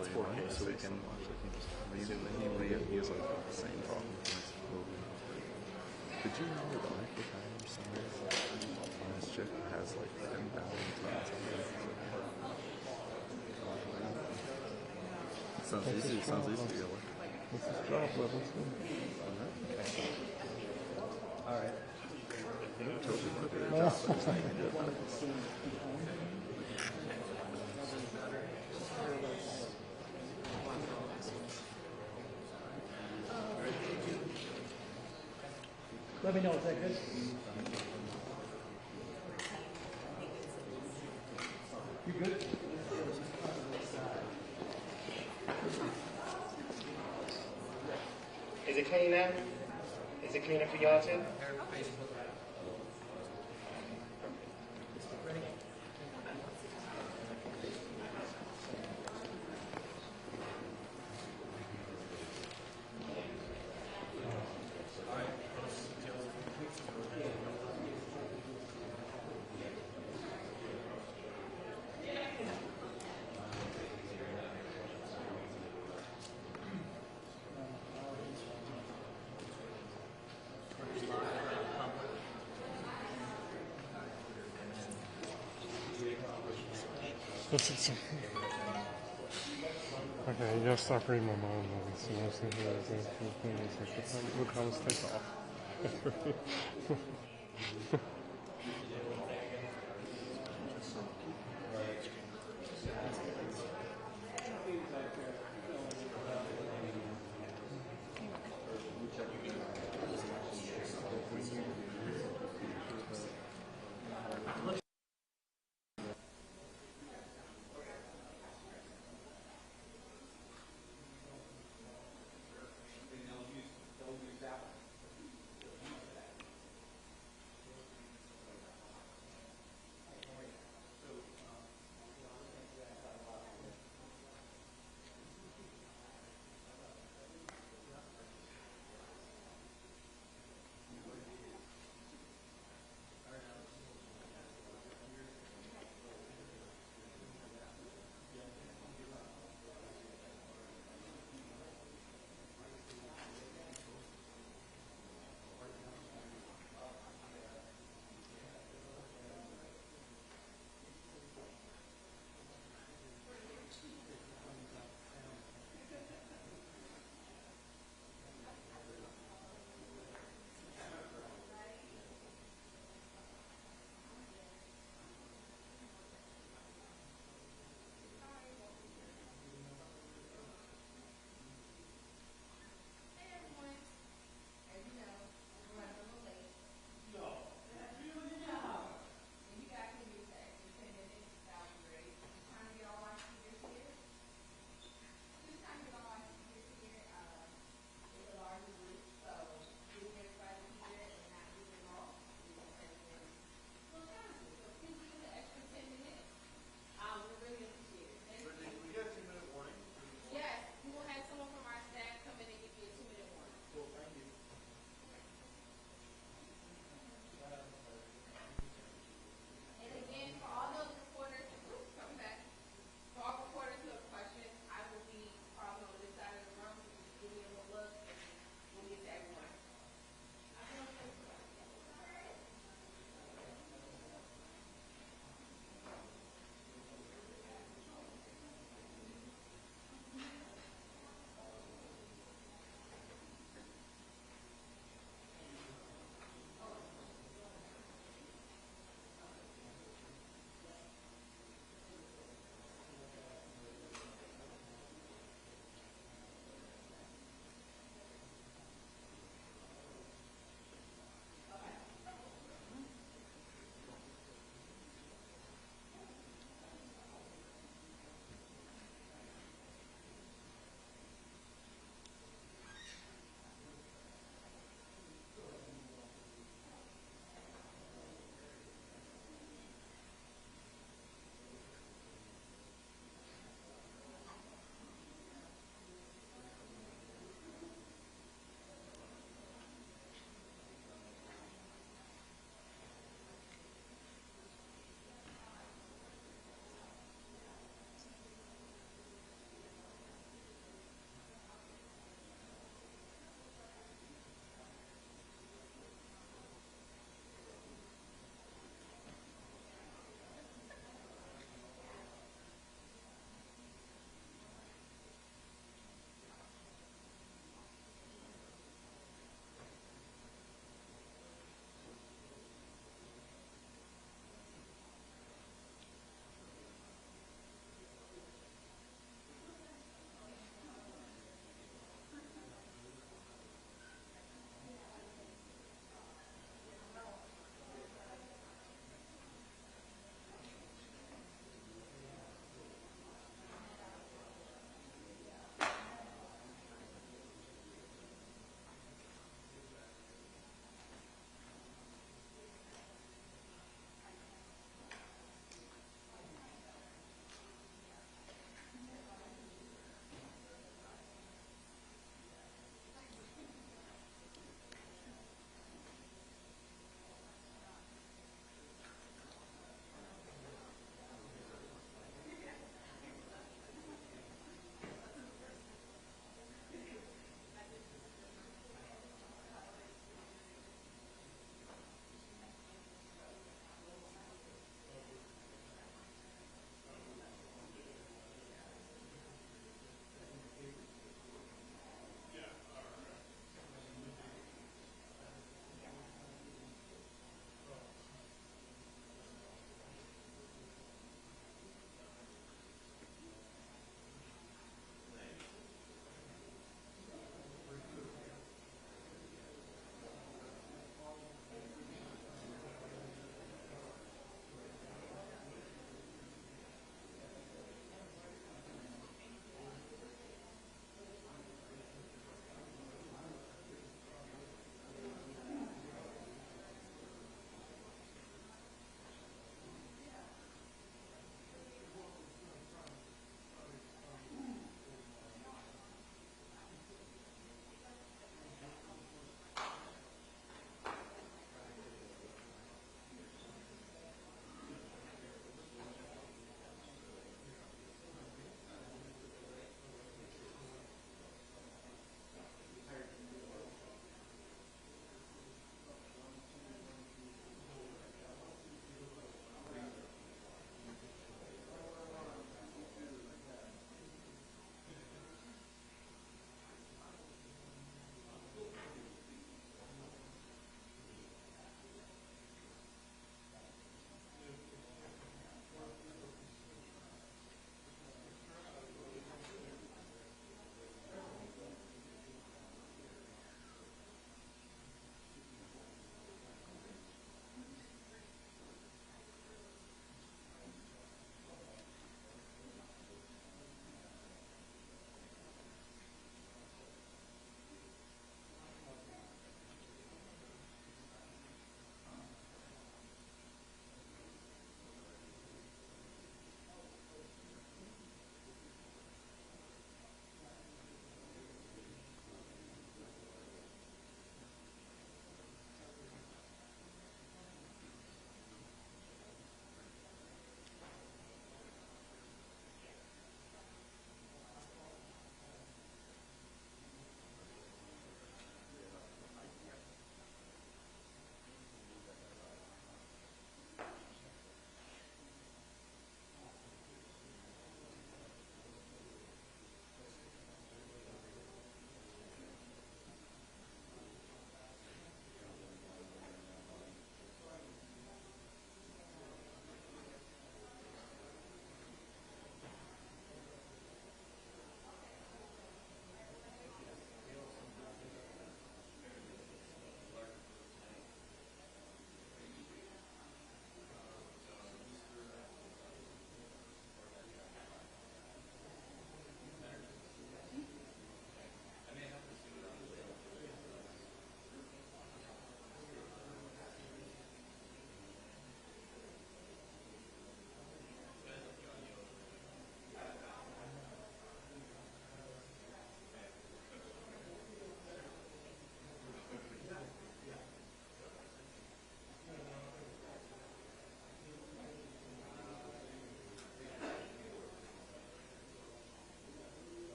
it's 4K, so we can watch it. He was like, the same problem. Did you know that microphone size on his chip has like 10,000 tons of it? Sounds easy to get away. What's his job level? Alright. I told you what their job, I just didn't do it. Let me know, is that good? You good? Is it clean now? Is it cleaner for y'all too? Okay, you gotta stop reading my mind. Look how this takes off.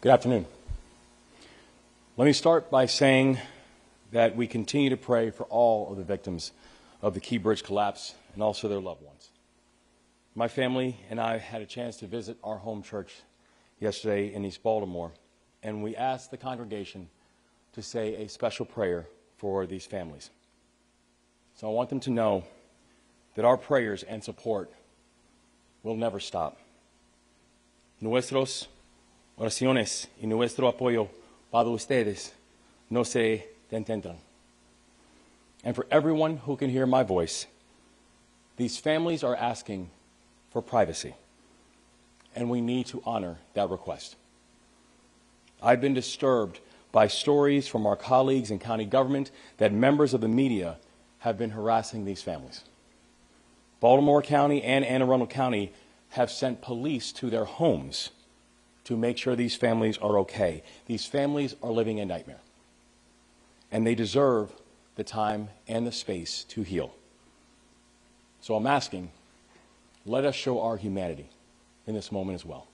Good afternoon. Let me start by saying that we continue to pray for all of the victims of the Key Bridge collapse and also their loved ones. My family and I had a chance to visit our home church yesterday in East Baltimore, and we asked the congregation to say a special prayer for these families. So I want them to know that our prayers and support will never stop. Nuestros oraciones y nuestro apoyo para ustedes no se detendrán. And for everyone who can hear my voice, these families are asking for privacy, and we need to honor that request. I've been disturbed by stories from our colleagues in county government that members of the media have been harassing these families. Baltimore County and Anne Arundel County have sent police to their homes to make sure these families are okay. These families are living a nightmare, and they deserve the time and the space to heal. So I'm asking, let us show our humanity in this moment as well.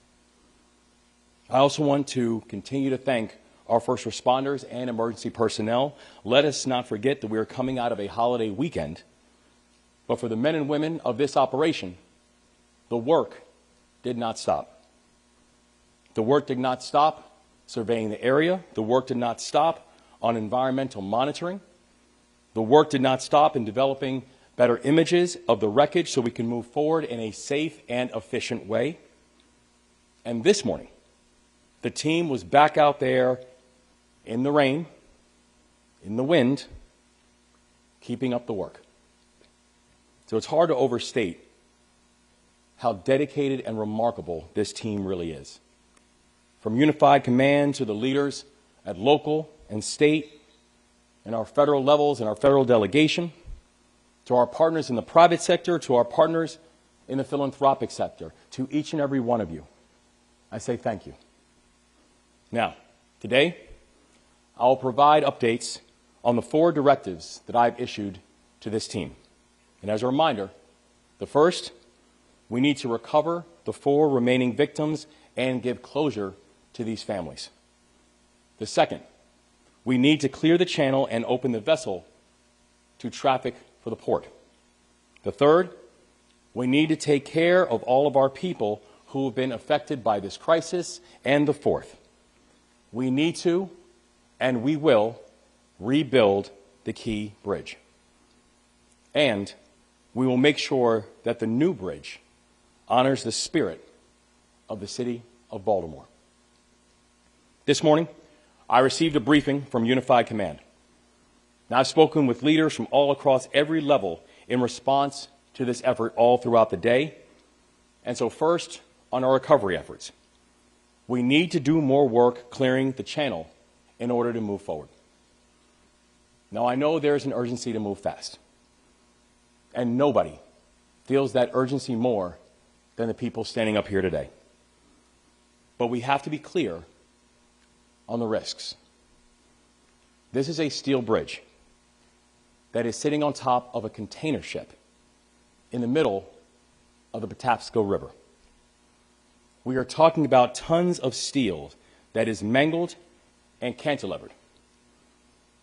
I also want to continue to thank our first responders and emergency personnel. Let us not forget that we are coming out of a holiday weekend, but for the men and women of this operation, the work did not stop. The work did not stop surveying the area. The work did not stop on environmental monitoring. The work did not stop in developing better images of the wreckage so we can move forward in a safe and efficient way. And this morning, the team was back out there in the rain, in the wind, keeping up the work. So it's hard to overstate how dedicated and remarkable this team really is. From Unified Command to the leaders at local and state and our federal levels and our federal delegation, to our partners in the private sector, to our partners in the philanthropic sector, to each and every one of you, I say thank you. Now, today, I will provide updates on the 4 directives that I've issued to this team. And as a reminder, the first, we need to recover the 4 remaining victims and give closure to these families. The second, we need to clear the channel and open the vessel to traffic for the port. The third, we need to take care of all of our people who have been affected by this crisis. And the fourth, we need to, and we will, rebuild the Key Bridge. And we will make sure that the new bridge honors the spirit of the city of Baltimore. This morning, I received a briefing from Unified Command. Now, I've spoken with leaders from all across every level in response to this effort all throughout the day. And so first, on our recovery efforts, we need to do more work clearing the channel in order to move forward. Now, I know there's an urgency to move fast, and nobody feels that urgency more than the people standing up here today. But we have to be clear on the risks. This is a steel bridge that is sitting on top of a container ship in the middle of the Patapsco River. We are talking about tons of steel that is mangled and cantilevered.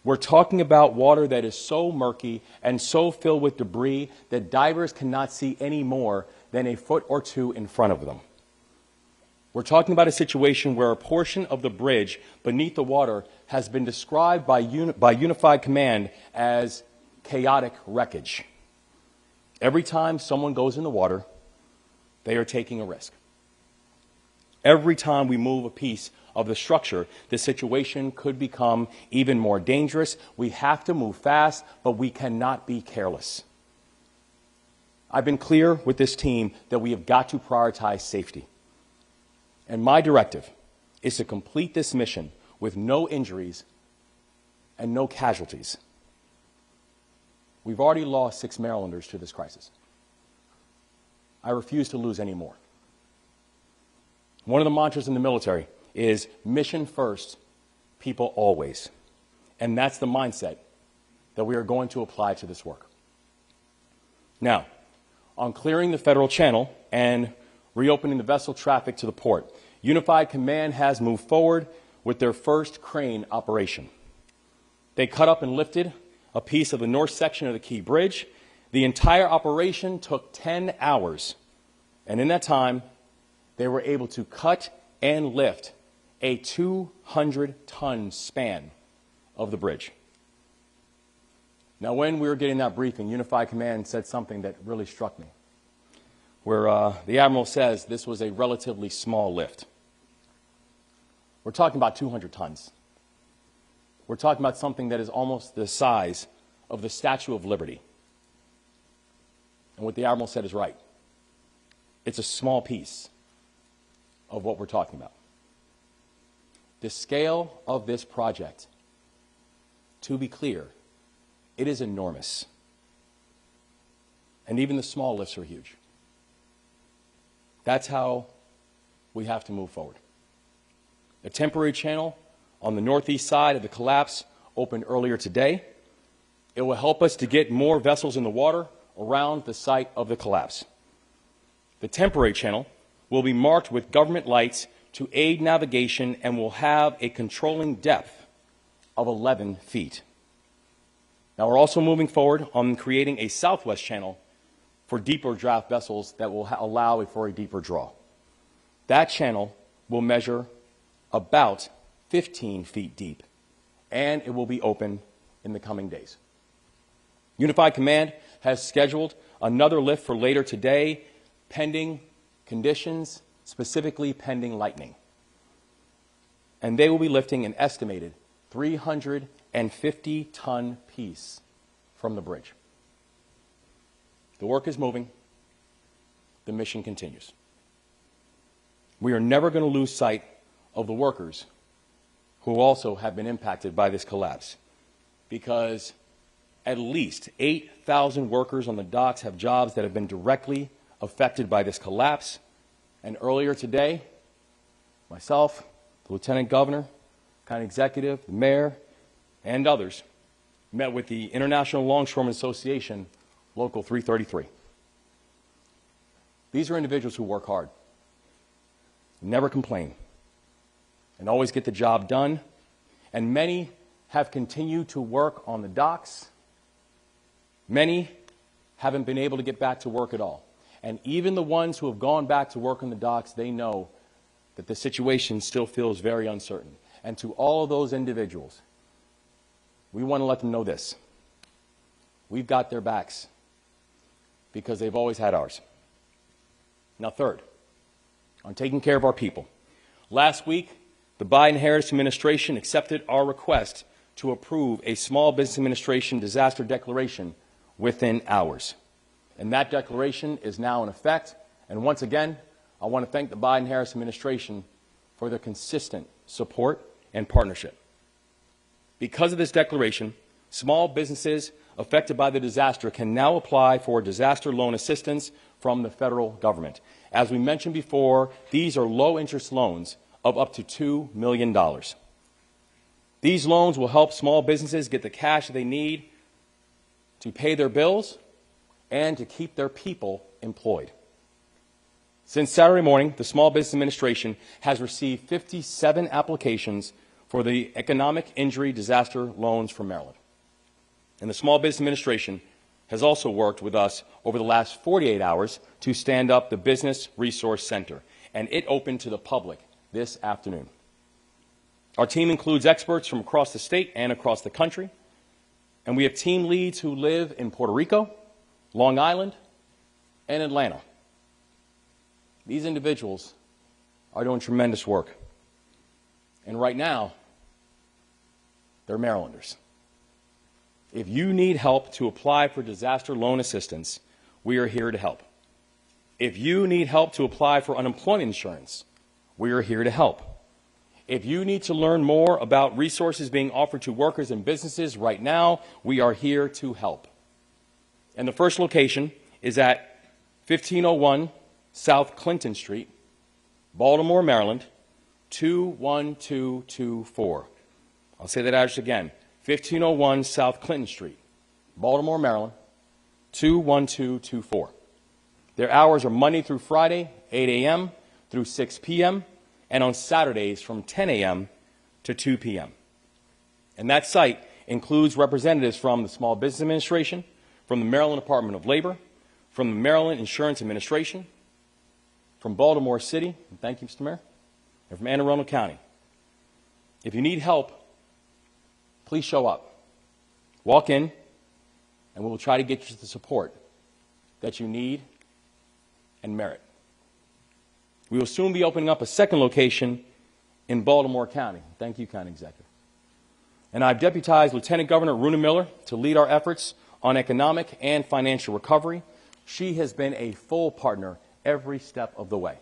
We're talking about water that is so murky and so filled with debris that divers cannot see any more than a foot or 2 in front of them. We're talking about a situation where a portion of the bridge beneath the water has been described by Unified Command as chaotic wreckage. Every time someone goes in the water, they are taking a risk. Every time we move a piece of the structure, the situation could become even more dangerous. We have to move fast, but we cannot be careless. I've been clear with this team that we have got to prioritize safety. And my directive is to complete this mission with no injuries and no casualties. We've already lost 6 Marylanders to this crisis. I refuse to lose any more. One of the mantras in the military is mission first, people always. And that's the mindset that we are going to apply to this work. Now, on clearing the federal channel and reopening the vessel traffic to the port, Unified Command has moved forward with their first crane operation. They cut up and lifted a piece of the north section of the Key Bridge. The entire operation took 10 hours, and in that time, they were able to cut and lift a 200-ton span of the bridge. Now, when we were getting that briefing, Unified Command said something that really struck me, where the Admiral says this was a relatively small lift. We're talking about 200 tons. We're talking about something that is almost the size of the Statue of Liberty. And what the Admiral said is right. It's a small piece of what we're talking about. The scale of this project, to be clear, it is enormous. And even the small lifts are huge. That's how we have to move forward. A temporary channel on the northeast side of the collapse opened earlier today. It will help us to get more vessels in the water around the site of the collapse. The temporary channel will be marked with government lights to aid navigation and will have a controlling depth of 11 feet. Now, we're also moving forward on creating a southwest channel for deeper draft vessels that will allow for a deeper draw. That channel will measure about 15 feet deep, and it will be open in the coming days. Unified Command has scheduled another lift for later today, pending conditions, specifically pending lightning. And they will be lifting an estimated 350-ton piece from the bridge. The work is moving. The mission continues. We are never going to lose sight of the workers who also have been impacted by this collapse, because at least 8,000 workers on the docks have jobs that have been directly affected by this collapse. And earlier today, myself, the Lieutenant Governor, County Executive, the Mayor, and others met with the International Longshoremen Association, Local 333. These are individuals who work hard, never complain, and always get the job done. And many have continued to work on the docks. Many haven't been able to get back to work at all. And even the ones who have gone back to work on the docks, they know that the situation still feels very uncertain. And to all of those individuals, we want to let them know this. We've got their backs because they've always had ours. Now, third, on taking care of our people. Last week, the Biden-Harris administration accepted our request to approve a Small Business Administration disaster declaration within hours. And that declaration is now in effect. And once again, I want to thank the Biden-Harris administration for their consistent support and partnership. Because of this declaration, small businesses affected by the disaster can now apply for disaster loan assistance from the federal government. As we mentioned before, these are low-interest loans of up to $2 million. These loans will help small businesses get the cash they need to pay their bills and to keep their people employed. Since Saturday morning, the Small Business Administration has received 57 applications for the economic injury disaster loans from Maryland. And the Small Business Administration has also worked with us over the last 48 hours to stand up the Business Resource Center, and it opened to the public this afternoon. Our team includes experts from across the state and across the country, and we have team leads who live in Puerto Rico, Long Island, and Atlanta. These individuals are doing tremendous work. And right now, they're Marylanders. If you need help to apply for disaster loan assistance, we are here to help. If you need help to apply for unemployment insurance, we are here to help. If you need to learn more about resources being offered to workers and businesses right now, we are here to help. And the first location is at 1501 South Clinton Street, Baltimore, Maryland, 21224. I'll say that address again. 1501 South Clinton Street, Baltimore, Maryland, 21224. Their hours are Monday through Friday, 8 a.m. through 6 p.m., and on Saturdays from 10 a.m. to 2 p.m. And that site includes representatives from the Small Business Administration, from the Maryland Department of Labor, from the Maryland Insurance Administration, from Baltimore City, and thank you, Mr. Mayor, and from Anne Arundel County. If you need help, please show up. Walk in, and we will try to get you the support that you need and merit. We will soon be opening up a second location in Baltimore County. Thank you, County Executive. And I've deputized Lieutenant Governor Runa Miller to lead our efforts on economic and financial recovery. She has been a full partner every step of the way,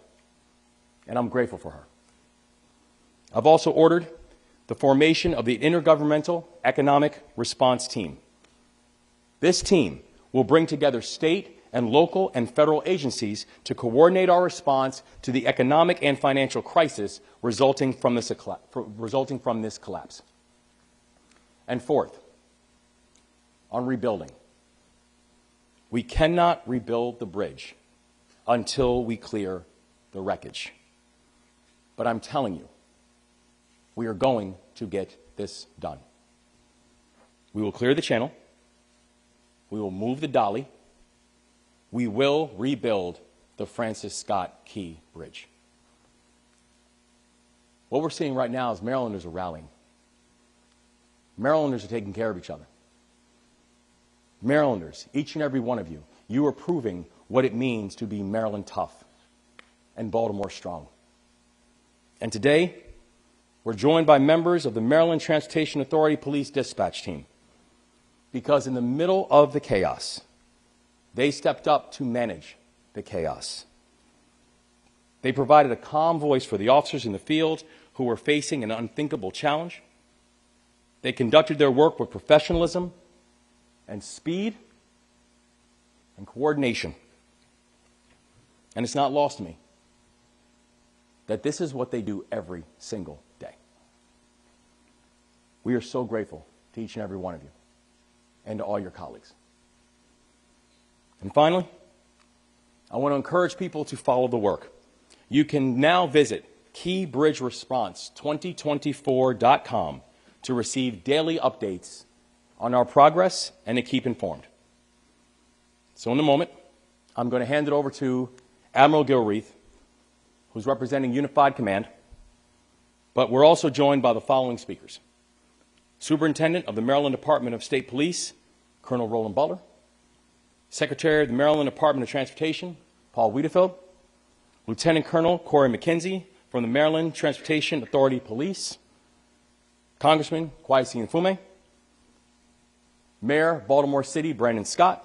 and I'm grateful for her. I've also ordered the formation of the Intergovernmental Economic Response Team. This team will bring together state and local and federal agencies to coordinate our response to the economic and financial crisis resulting from this collapse. And fourth, on rebuilding. We cannot rebuild the bridge until we clear the wreckage. But I'm telling you, we are going to get this done. We will clear the channel. We will move the dolly. We will rebuild the Francis Scott Key Bridge. What we're seeing right now is Marylanders are rallying. Marylanders are taking care of each other. Marylanders, each and every one of you, you are proving what it means to be Maryland tough and Baltimore strong. And today, we're joined by members of the Maryland Transportation Authority Police Dispatch Team, because in the middle of the chaos, they stepped up to manage the chaos. They provided a calm voice for the officers in the field who were facing an unthinkable challenge. They conducted their work with professionalism and speed and coordination. And it's not lost to me that this is what they do every single day. We are so grateful to each and every one of you and to all your colleagues. And finally, I want to encourage people to follow the work. You can now visit keybridgeresponse2024.com to receive daily updates on our progress and to keep informed. So in a moment, I'm going to hand it over to Admiral Gilreath, who's representing Unified Command, but we're also joined by the following speakers: Superintendent of the Maryland Department of State Police, Colonel Roland Butler; Secretary of the Maryland Department of Transportation, Paul Wiedefeld; Lieutenant Colonel Corey McKenzie from the Maryland Transportation Authority Police; Congressman Kwesi Mfume; Mayor Baltimore City Brandon Scott;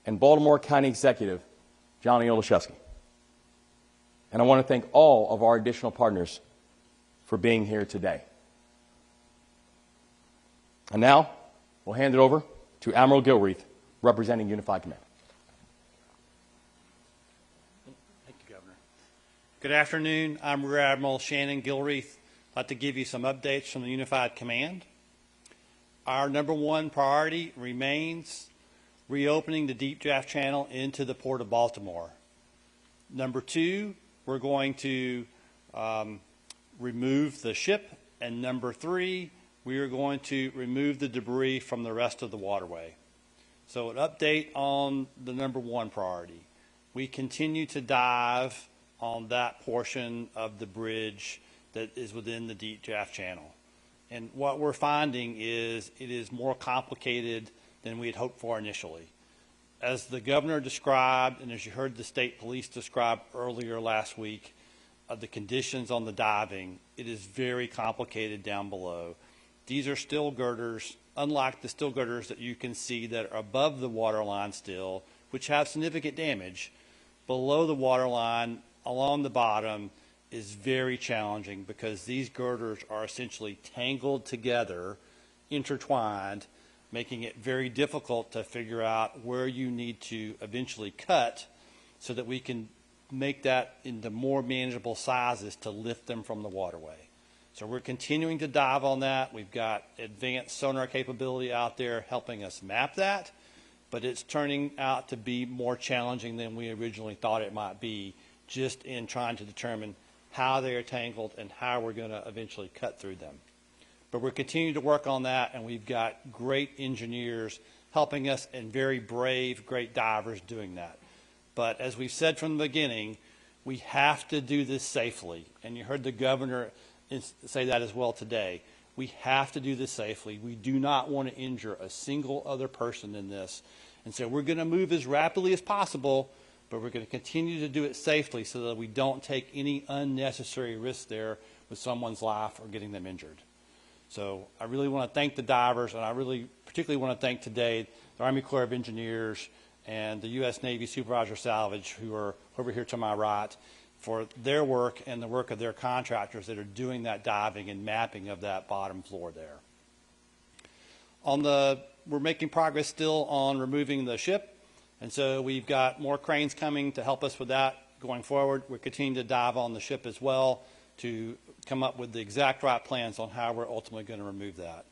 and Baltimore County Executive Johnny Olszewski. And I want to thank all of our additional partners for being here today. And now, we'll hand it over to Admiral Gilreath, representing Unified Command. Thank you, Governor. Good afternoon. I'm Rear Admiral Shannon Gilreath. I'd like to give you some updates from the Unified Command. Our number one priority remains reopening the Deep Draft Channel into the Port of Baltimore. Number two, we're going to remove the ship. And number three, we are going to remove the debris from the rest of the waterway. So an update on the number one priority. We continue to dive on that portion of the bridge that is within the Deep Draft Channel. And what we're finding is it is more complicated than we had hoped for initially. As the governor described, and as you heard the state police describe earlier last week, the conditions on the diving, it is very complicated down below. These are still girders, unlike the still girders that you can see that are above the waterline still, which have significant damage. Below the waterline, along the bottom, is very challenging because these girders are essentially tangled together, intertwined, making it very difficult to figure out where you need to eventually cut so that we can make that into more manageable sizes to lift them from the waterway. So we're continuing to dive on that. We've got advanced sonar capability out there helping us map that, but it's turning out to be more challenging than we originally thought it might be, just in trying to determine how they are tangled, and how we're going to eventually cut through them. But we're continuing to work on that, and we've got great engineers helping us and very brave, great divers doing that. But as we've said from the beginning, we have to do this safely. And you heard the governor say that as well today. We have to do this safely. We do not want to injure a single other person in this. And so we're going to move as rapidly as possible, but we're going to continue to do it safely so that we don't take any unnecessary risks there with someone's life or getting them injured. So I really want to thank the divers, and I really particularly want to thank today the Army Corps of Engineers and the U.S. Navy Supervisor Salvage, who are over here to my right, for their work and the work of their contractors that are doing that diving and mapping of that bottom floor there. We're making progress still on removing the ship, and so we've got more cranes coming to help us with that going forward. We're continuing to dive on the ship as well to come up with the exact right plans on how we're ultimately going to remove that.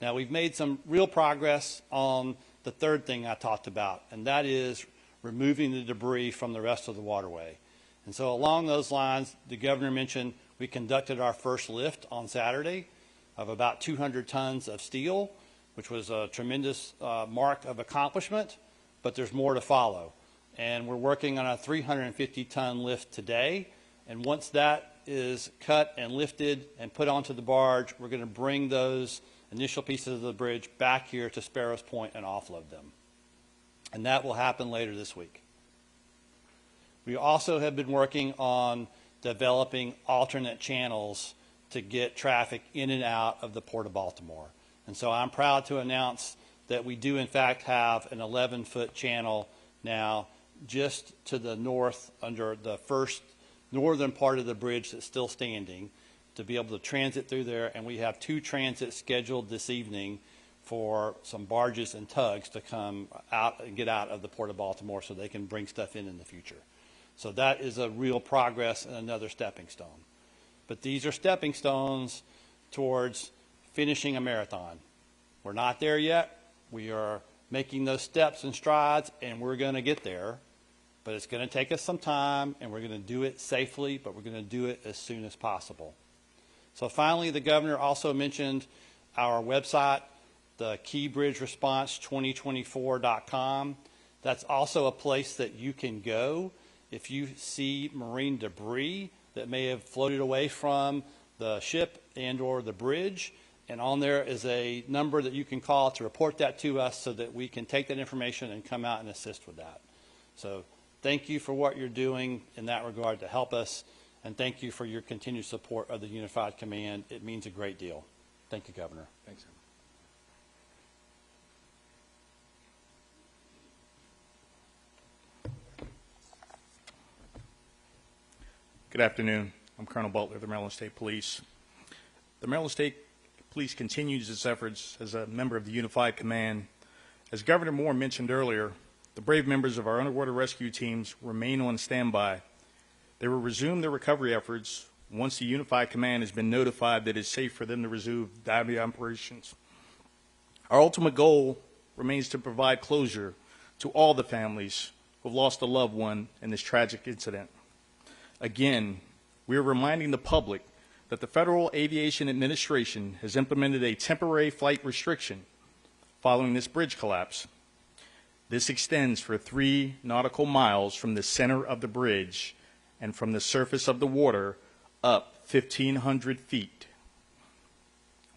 Now, we've made some real progress on the third thing I talked about, and that is removing the debris from the rest of the waterway. And so along those lines, the governor mentioned we conducted our first lift on Saturday of about 200 tons of steel, which was a tremendous mark of accomplishment, but there's more to follow. And we're working on a 350-ton lift today, and once that is cut and lifted and put onto the barge, we're going to bring those initial pieces of the bridge back here to Sparrows Point and offload them. And that will happen later this week. We also have been working on developing alternate channels to get traffic in and out of the Port of Baltimore. And so I'm proud to announce that we do in fact have an 11-foot channel now just to the north under the first northern part of the bridge that's still standing to be able to transit through there. And we have 2 transits scheduled this evening for some barges and tugs to come out and get out of the Port of Baltimore so they can bring stuff in the future. So that is a real progress and another stepping stone. But these are stepping stones towards finishing a marathon. We're not there yet. We are making those steps and strides, and we're going to get there. But it's going to take us some time, and we're going to do it safely, but we're going to do it as soon as possible. So finally, the governor also mentioned our website, the keybridgeresponse2024.com. That's also a place that you can go if you see marine debris that may have floated away from the ship and or the bridge. And on there is a number that you can call to report that to us so that we can take that information and come out and assist with that. So thank you for what you're doing in that regard to help us, and thank you for your continued support of the Unified Command. It means a great deal. Thank you, Governor. Thanks. Good afternoon. I'm Colonel Butler of the Maryland State Police. The Maryland State Police continues its efforts as a member of the Unified Command. As Governor Moore mentioned earlier, the brave members of our underwater rescue teams remain on standby. They will resume their recovery efforts once the Unified Command has been notified that it's safe for them to resume diving operations. Our ultimate goal remains to provide closure to all the families who have lost a loved one in this tragic incident. Again, we are reminding the public that the Federal Aviation Administration has implemented a temporary flight restriction following this bridge collapse. This extends for 3 nautical miles from the center of the bridge and from the surface of the water up 1,500 feet.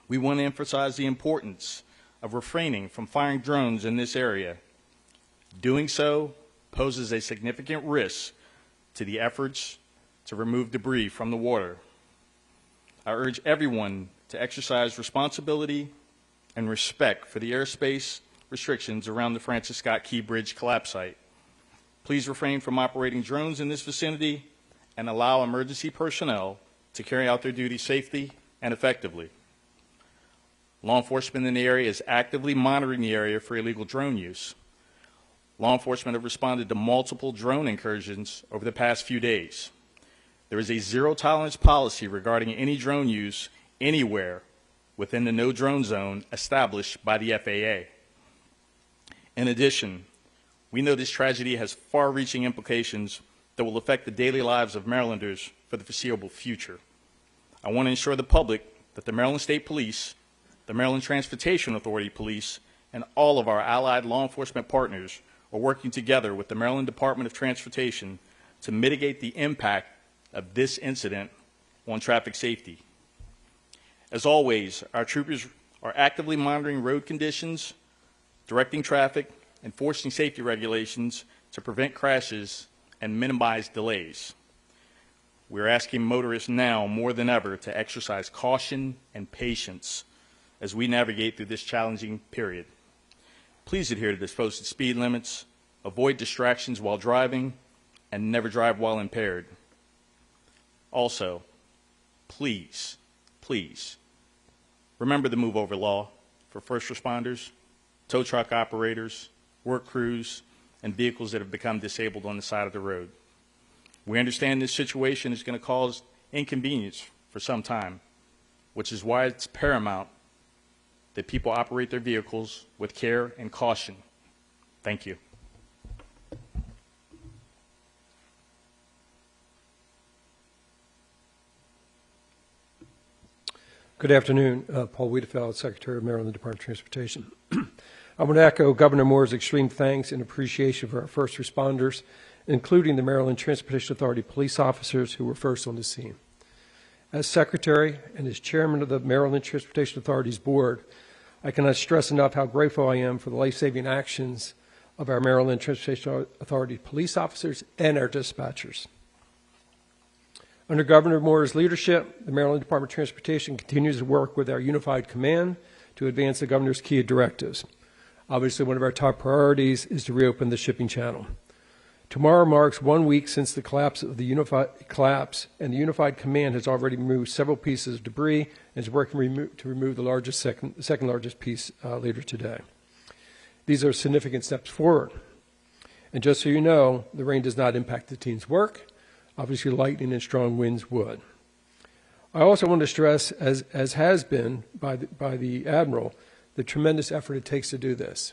We want to emphasize the importance of refraining from firing drones in this area. Doing so poses a significant risk to the efforts to remove debris from the water. I urge everyone to exercise responsibility and respect for the airspace restrictions around the Francis Scott Key Bridge collapse site. Please refrain from operating drones in this vicinity and allow emergency personnel to carry out their duties safely and effectively. Law enforcement in the area is actively monitoring the area for illegal drone use. Law enforcement have responded to multiple drone incursions over the past few days. There is a zero-tolerance policy regarding any drone use anywhere within the no-drone zone established by the FAA. In addition, we know this tragedy has far-reaching implications that will affect the daily lives of Marylanders for the foreseeable future. I want to ensure the public that the Maryland State Police, the Maryland Transportation Authority Police, and all of our allied law enforcement partners are working together with the Maryland Department of Transportation to mitigate the impact of this incident on traffic safety. As always, our troopers are actively monitoring road conditions, directing traffic, enforcing safety regulations to prevent crashes and minimize delays. We are asking motorists now more than ever to exercise caution and patience as we navigate through this challenging period. Please adhere to the posted speed limits, avoid distractions while driving, and never drive while impaired. Also, please, remember the move over law for first responders, tow truck operators, work crews, and vehicles that have become disabled on the side of the road. We understand this situation is going to cause inconvenience for some time, which is why it's paramount that people operate their vehicles with care and caution. Thank you. Good afternoon. Paul Wiedefeld, Secretary of Maryland Department of Transportation. I want to echo Governor Moore's extreme thanks and appreciation for our first responders, including the Maryland Transportation Authority police officers who were first on the scene. As Secretary and as Chairman of the Maryland Transportation Authority's Board, I cannot stress enough how grateful I am for the life-saving actions of our Maryland Transportation Authority police officers and our dispatchers. Under Governor Moore's leadership, the Maryland Department of Transportation continues to work with our unified command to advance the governor's key directives. Obviously, one of our top priorities is to reopen the shipping channel. Tomorrow marks 1 week since the collapse, and the unified command has already removed several pieces of debris and is working to remove the second largest piece later today. These are significant steps forward. And just so you know, the rain does not impact the team's work. Obviously, lightning and strong winds would. I also want to stress, as has been by the Admiral, the tremendous effort it takes to do this.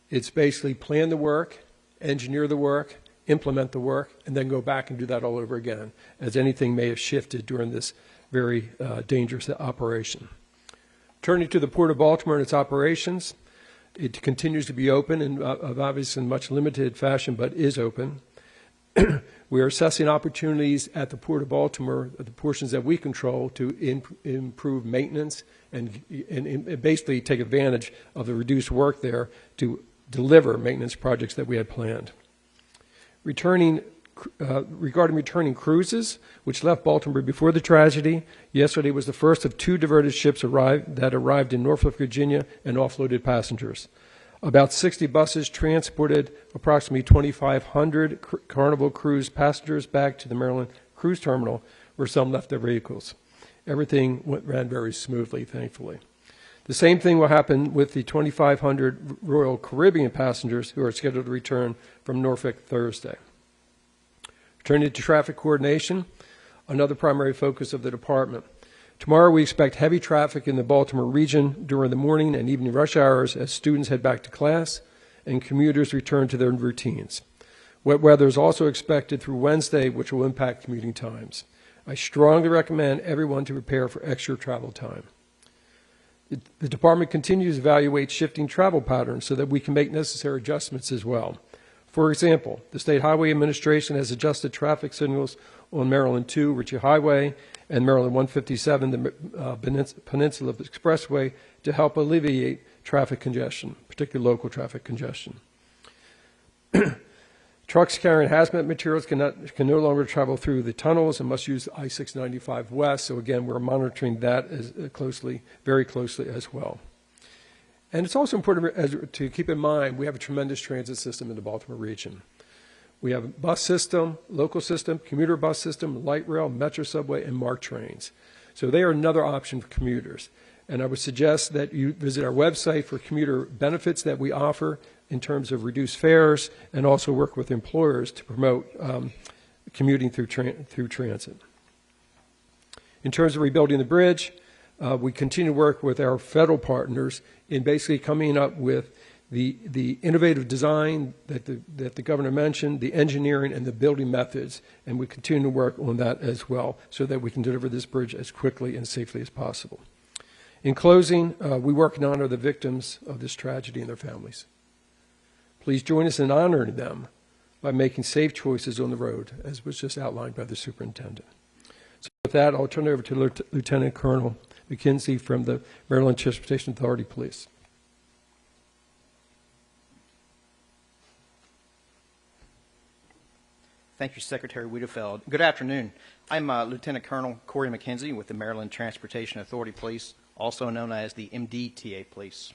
It's basically plan the work, engineer the work, implement the work, and then go back and do that all over again, as anything may have shifted during this very dangerous operation. Turning to the Port of Baltimore and its operations, it continues to be open, and obviously in much limited fashion, but is open. We are assessing opportunities at the Port of Baltimore, the portions that we control, to improve maintenance and basically take advantage of the reduced work there to deliver maintenance projects that we had planned. Regarding returning cruises, which left Baltimore before the tragedy, yesterday was the first of 2 diverted ships that arrived in Norfolk, Virginia, and offloaded passengers. About 60 buses transported approximately 2,500 Carnival Cruise passengers back to the Maryland Cruise Terminal, where some left their vehicles. Everything ran very smoothly, thankfully. The same thing will happen with the 2,500 Royal Caribbean passengers who are scheduled to return from Norfolk Thursday. Turning to traffic coordination, another primary focus of the department. Tomorrow we expect heavy traffic in the Baltimore region during the morning and evening rush hours as students head back to class and commuters return to their routines. Wet weather is also expected through Wednesday, which will impact commuting times. I strongly recommend everyone to prepare for extra travel time. The department continues to evaluate shifting travel patterns so that we can make necessary adjustments as well. For example, the State Highway Administration has adjusted traffic signals on Maryland 2, Ritchie Highway, and Maryland 157, the Peninsula Expressway, to help alleviate traffic congestion, particularly local traffic congestion. Trucks carrying hazmat materials can no longer travel through the tunnels and must use I-695 West. So again, we're monitoring that very closely as well. And it's also important to keep in mind, we have a tremendous transit system in the Baltimore region. We have a bus system, local system, commuter bus system, light rail, metro subway, and MARC trains. So they are another option for commuters. And I would suggest that you visit our website for commuter benefits that we offer in terms of reduced fares, and also work with employers to promote commuting through transit. In terms of rebuilding the bridge, we continue to work with our federal partners in basically coming up with the innovative design that the governor mentioned, the engineering and the building methods, and we continue to work on that as well so that we can deliver this bridge as quickly and safely as possible. In closing, we work and honor the victims of this tragedy and their families. Please join us in honoring them by making safe choices on the road, as was just outlined by the superintendent. So with that, I'll turn it over to Lieutenant Colonel McKenzie from the Maryland Transportation Authority Police. Thank you, Secretary Wiedefeld. Good afternoon. I'm Lieutenant Colonel Corey McKenzie with the Maryland Transportation Authority Police, also known as the MDTA Police.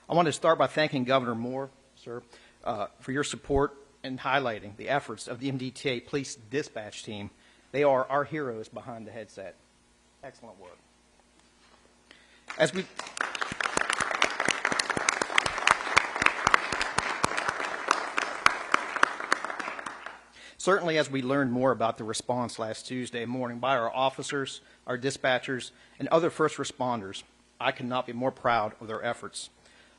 I want to start by thanking Governor Moore, sir, for your support and highlighting the efforts of the MDTA Police Dispatch Team. They are our heroes behind the headset. Excellent work. Certainly, as we learned more about the response last Tuesday morning by our officers, our dispatchers, and other first responders, I could not be more proud of their efforts.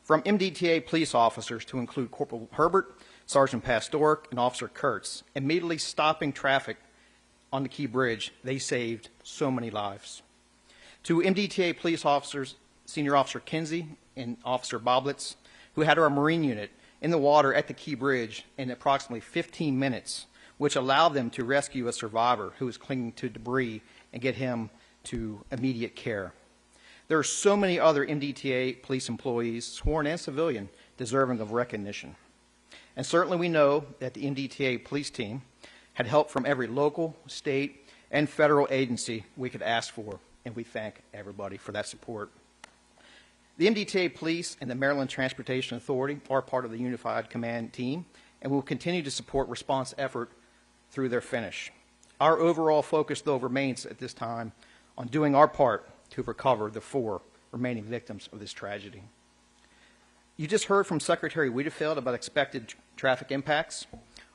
From MDTA police officers to include Corporal Herbert, Sergeant Pastoric, and Officer Kurtz, immediately stopping traffic on the Key Bridge, they saved so many lives. To MDTA police officers, Senior Officer Kinsey and Officer Boblitz, who had our Marine unit in the water at the Key Bridge in approximately 15 minutes, which allowed them to rescue a survivor who was clinging to debris and get him to immediate care. There are so many other MDTA police employees, sworn and civilian, deserving of recognition. And certainly we know that the MDTA police team had help from every local, state, and federal agency we could ask for, and we thank everybody for that support. The MDTA Police and the Maryland Transportation Authority are part of the Unified Command Team and will continue to support response effort through their finish. Our overall focus, though, remains at this time on doing our part to recover the 4 remaining victims of this tragedy. You just heard from Secretary Wiedefeld about expected traffic impacts.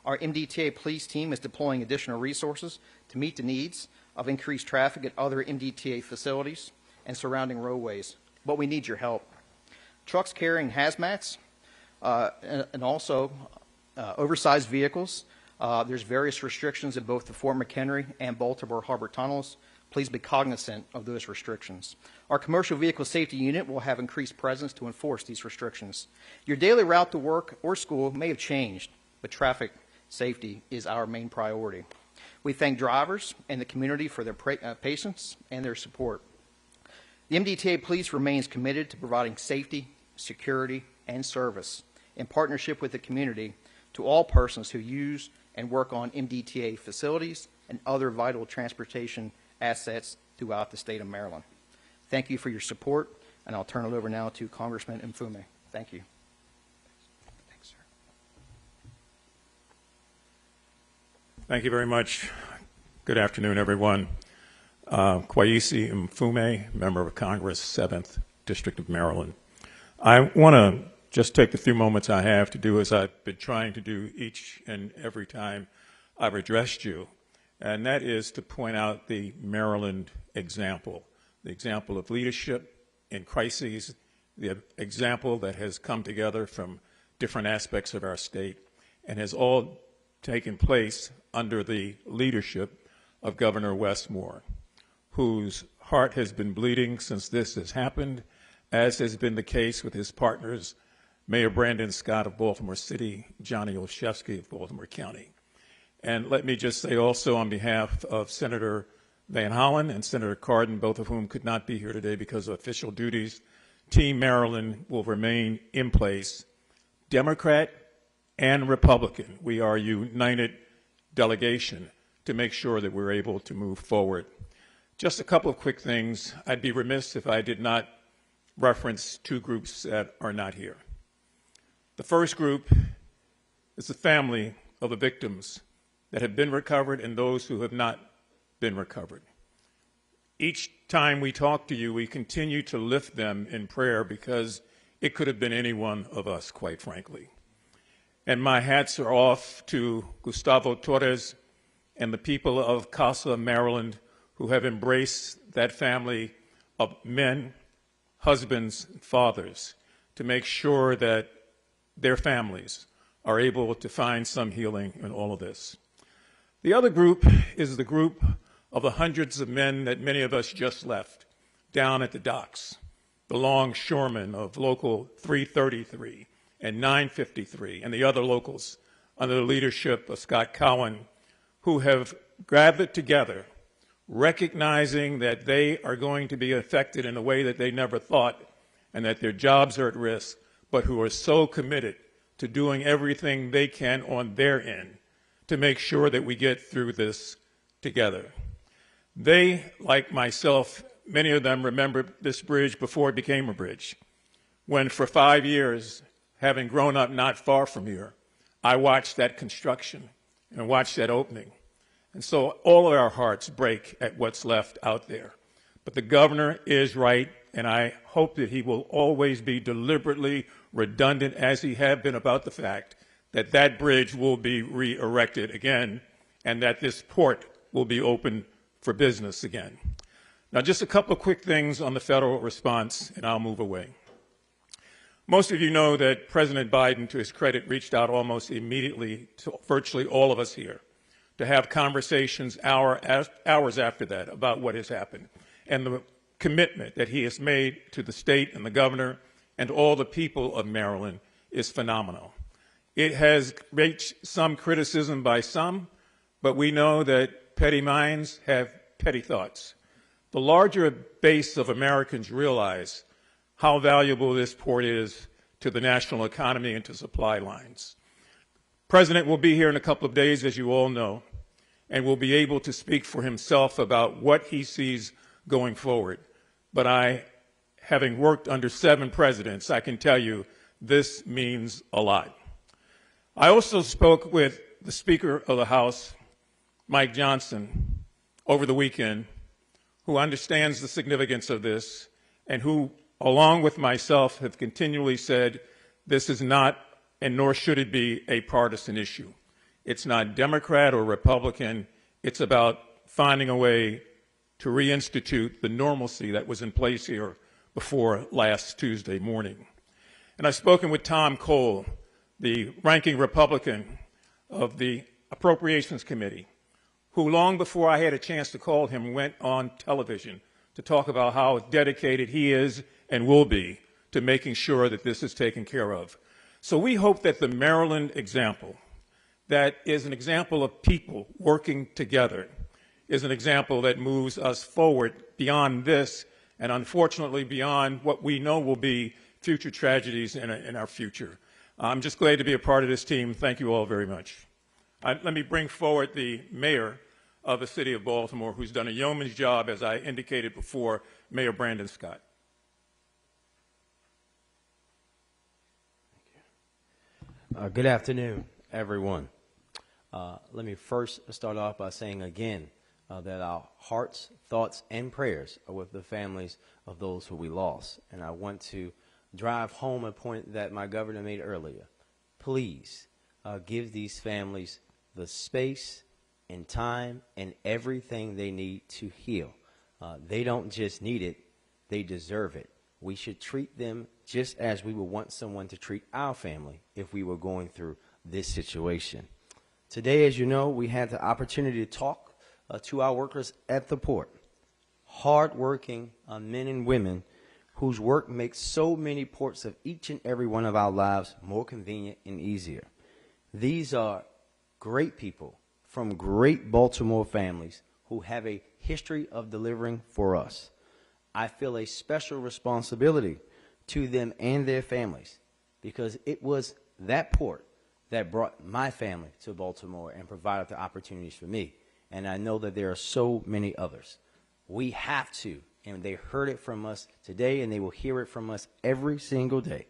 Our MDTA police team is deploying additional resources to meet the needs of increased traffic at other MDTA facilities and surrounding roadways, but we need your help. Trucks carrying hazmats and also oversized vehicles. There's various restrictions in both the Fort McHenry and Baltimore Harbor tunnels. Please be cognizant of those restrictions. Our commercial vehicle safety unit will have increased presence to enforce these restrictions. Your daily route to work or school may have changed, but traffic safety is our main priority. We thank drivers and the community for their patience and their support. The MDTA Police remains committed to providing safety, security, and service in partnership with the community to all persons who use and work on MDTA facilities and other vital transportation assets throughout the state of Maryland. Thank you for your support, and I'll turn it over now to Congressman Mfume. Thank you. Thanks, sir. Thank you very much. Good afternoon, everyone. Kwesi Mfume, Member of Congress, 7th District of Maryland. I want to just take the few moments I have to do as I've been trying to do each and every time I've addressed you, and that is to point out the Maryland example, the example of leadership in crises, the example that has come together from different aspects of our state and has all taken place under the leadership of Governor Wes Moore, whose heart has been bleeding since this has happened, as has been the case with his partners, Mayor Brandon Scott of Baltimore City, Johnny Olszewski of Baltimore County. And let me just say also on behalf of Senator Van Hollen and Senator Cardin, both of whom could not be here today because of official duties, Team Maryland will remain in place, Democrat and Republican. We are a united delegation to make sure that we're able to move forward. Just a couple of quick things. I'd be remiss if I did not reference 2 groups that are not here. The first group is the family of the victims that have been recovered and those who have not been recovered. Each time we talk to you, we continue to lift them in prayer because it could have been any one of us, quite frankly. And my hats are off to Gustavo Torres and the people of Casa, Maryland, who have embraced that family of men, husbands, and fathers to make sure that their families are able to find some healing in all of this. The other group is the group of the hundreds of men that many of us just left down at the docks, the longshoremen of Local 333 and 953 and the other locals under the leadership of Scott Cowan, who have gathered together, recognizing that they are going to be affected in a way that they never thought and that their jobs are at risk, but who are so committed to doing everything they can on their end to make sure that we get through this together. They, like myself, many of them remember this bridge before it became a bridge, when for 5 years, having grown up not far from here, I watched that construction and watched that opening. And so all of our hearts break at what's left out there. But the governor is right, and I hope that he will always be deliberately redundant, as he has been, about the fact that that bridge will be re-erected again and that this port will be open for business again. Now, just a couple of quick things on the federal response, and I'll move away. Most of you know that President Biden, to his credit, reached out almost immediately to virtually all of us here to have conversations hours after that about what has happened and the commitment that he has made to the state and the governor and all the people of Maryland is phenomenal. It has reached some criticism by some, but we know that petty minds have petty thoughts. The larger base of Americans realize how valuable this port is to the national economy and to supply lines. The President will be here in a couple of days, as you all know, and will be able to speak for himself about what he sees going forward. But having worked under 7 presidents, I can tell you this means a lot. I also spoke with the Speaker of the House, Mike Johnson, over the weekend, who understands the significance of this and who, along with myself, have continually said this is not, and nor should it be, a partisan issue. It's not Democrat or Republican. It's about finding a way to reinstitute the normalcy that was in place here before last Tuesday morning. And I've spoken with Tom Cole, the ranking Republican of the Appropriations Committee, who long before I had a chance to call him went on television to talk about how dedicated he is and will be to making sure that this is taken care of. So we hope that the Maryland example, that is an example of people working together, is an example that moves us forward beyond this and unfortunately beyond what we know will be future tragedies in our future. I'm just glad to be a part of this team. Thank you all very much. Let me bring forward the mayor of the city of Baltimore, who's done a yeoman's job, as I indicated before, Mayor Brandon Scott. Good afternoon, everyone. Let me first start off by saying again that our hearts, thoughts, and prayers are with the families of those who we lost. And I want to drive home a point that my governor made earlier. Please give these families the space and time and everything they need to heal. They don't just need it, they deserve it. We should treat them just as we would want someone to treat our family if we were going through this situation. Today, as you know, we had the opportunity to talk to our workers at the port. Hard-working men and women whose work makes so many ports of each and every one of our lives more convenient and easier. These are great people from great Baltimore families who have a history of delivering for us. I feel a special responsibility to them and their families because it was that port that brought my family to Baltimore and provided the opportunities for me. And I know that there are so many others. We have to, and they heard it from us today, and they will hear it from us every single day,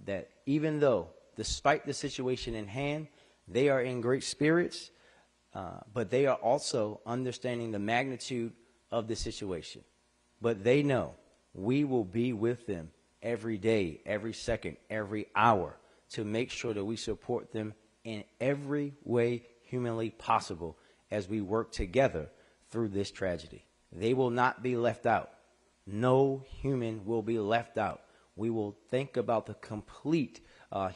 that even though, despite the situation in hand, they are in great spirits, but they are also understanding the magnitude of the situation. But they know we will be with them every day, every second, every hour to make sure that we support them in every way humanly possible as we work together through this tragedy. They will not be left out. No human will be left out. We will think about the complete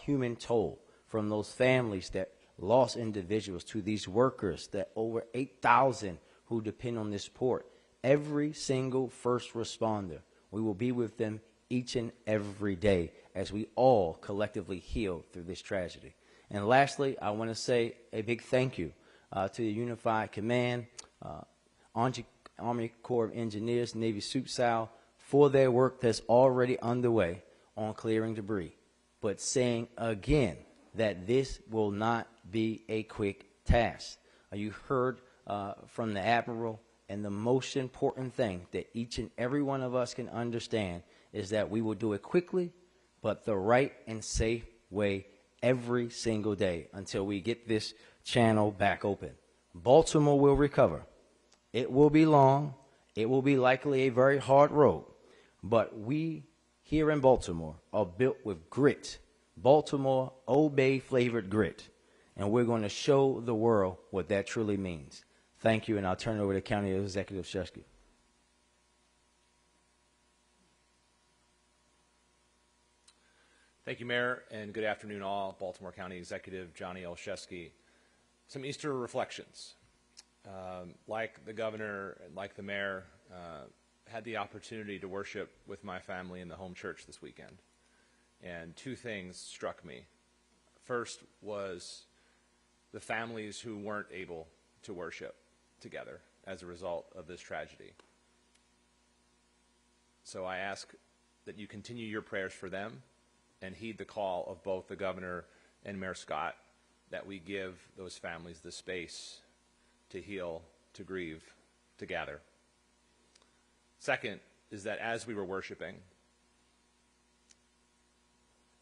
human toll from those families that lost individuals to these workers, that over 8,000 who depend on this port. Every single first responder, we will be with them each and every day as we all collectively heal through this tragedy. And lastly, I want to say a big thank you to the Unified Command, Army Corps of Engineers, Navy Soup Sal, for their work that's already underway on clearing debris. But saying again that this will not be a quick task. You heard from the Admiral, and the most important thing that each and every one of us can understand is that we will do it quickly, but the right and safe way every single day until we get this channel back open. Baltimore will recover. It will be long. It will be likely a very hard road, but we here in Baltimore are built with grit. Baltimore Old Bay flavored grit, and we're going to show the world what that truly means. Thank you, and I'll turn it over to County Executive Shesky. Thank you, Mayor, and good afternoon all. Baltimore County Executive Johnny Olszewski. Some Easter reflections. Like the governor and like the mayor, had the opportunity to worship with my family in the home church this weekend. And two things struck me. First was the families who weren't able to worship together as a result of this tragedy. So I ask that you continue your prayers for them and heed the call of both the governor and Mayor Scott, that we give those families the space to heal, to grieve, to gather. Second is that as we were worshiping,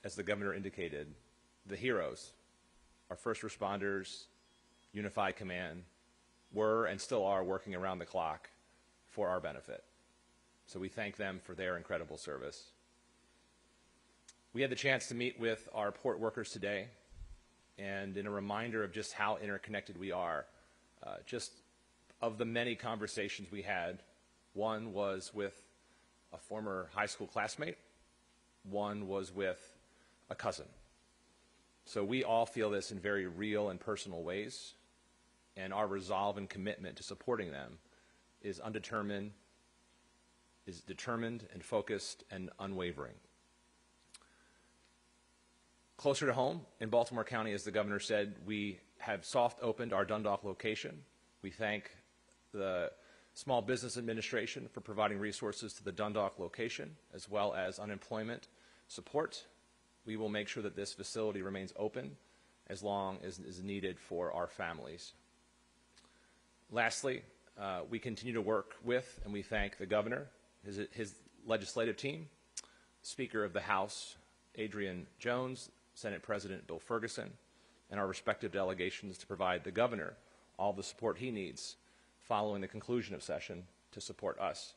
as the governor indicated, the heroes, our first responders, Unified Command, were and still are working around the clock for our benefit. So we thank them for their incredible service. We had the chance to meet with our port workers today, and in a reminder of just how interconnected we are, just of the many conversations we had, one was with a former high school classmate, one was with a cousin. So we all feel this in very real and personal ways, and our resolve and commitment to supporting them is determined and focused and unwavering. Closer to home, in Baltimore County, as the governor said, we have soft opened our Dundalk location. We thank the Small Business Administration for providing resources to the Dundalk location, as well as unemployment support. We will make sure that this facility remains open as long as is needed for our families. Lastly, we continue to work with, and we thank the governor, his legislative team, Speaker of the House, Adrian Jones, Senate President Bill Ferguson, and our respective delegations to provide the governor all the support he needs following the conclusion of session to support us.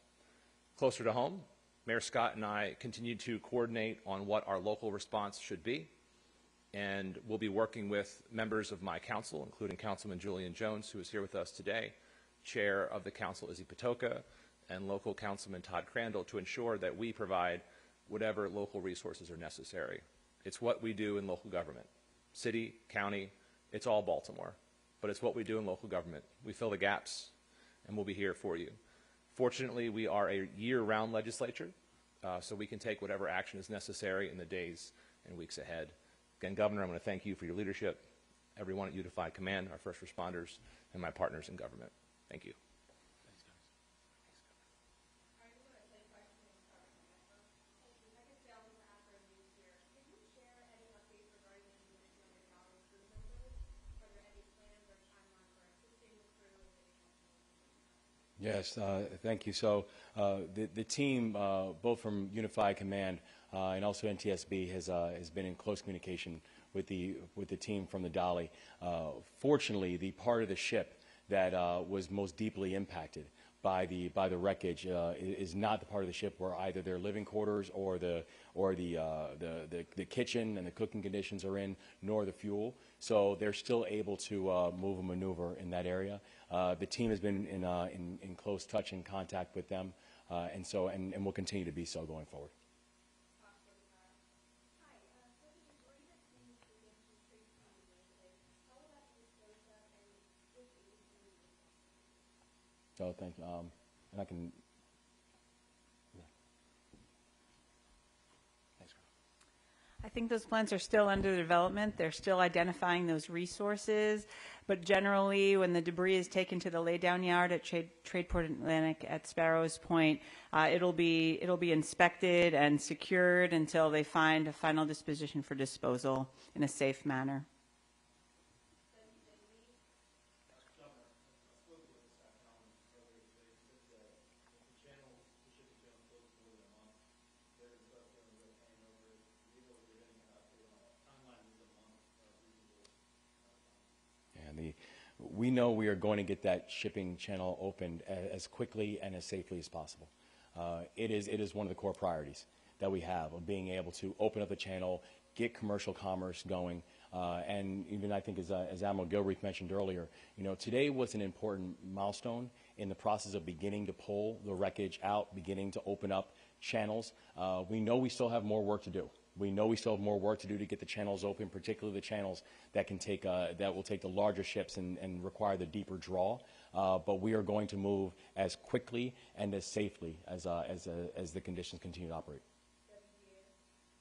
Closer to home, Mayor Scott and I continue to coordinate on what our local response should be, and we'll be working with members of my council, including Councilman Julian Jones, who is here with us today, Chair of the Council Izzy Patoka, and local Councilman Todd Crandall, to ensure that we provide whatever local resources are necessary. It's what we do in local government. City, county, it's all Baltimore, but it's what we do in local government. We fill the gaps, and we'll be here for you. Fortunately, we are a year-round legislature, so we can take whatever action is necessary in the days and weeks ahead. Again, Governor, I'm going to thank you for your leadership, everyone at Unified Command, our first responders, and my partners in government. Thank you. Yes, thank you. So the team, both from Unified Command and also NTSB, has been in close communication with the team from the Dolly. Fortunately, the part of the ship that was most deeply impacted by the wreckage is not the part of the ship where either their living quarters or the kitchen and the cooking conditions are in, nor the fuel. So they're still able to move and maneuver in that area. The team has been in close touch and contact with them, and we'll continue to be so going forward. So thank you. And I can. Yeah. Thanks. I think those plans are still under development. They're still identifying those resources. But generally, when the debris is taken to the laydown yard at Tradeport Atlantic at Sparrows Point, it'll be inspected and secured until they find a final disposition for disposal in a safe manner. We know we are going to get that shipping channel opened as quickly and as safely as possible. It is one of the core priorities that we have of being able to open up the channel, get commercial commerce going, and even I think as Admiral Gilreath mentioned earlier, today was an important milestone in the process of beginning to pull the wreckage out, beginning to open up channels. We know we still have more work to do. We know we still have more work to do to get the channels open, particularly the channels that can take that will take the larger ships and require the deeper draw. But we are going to move as quickly and as safely as the conditions continue to operate.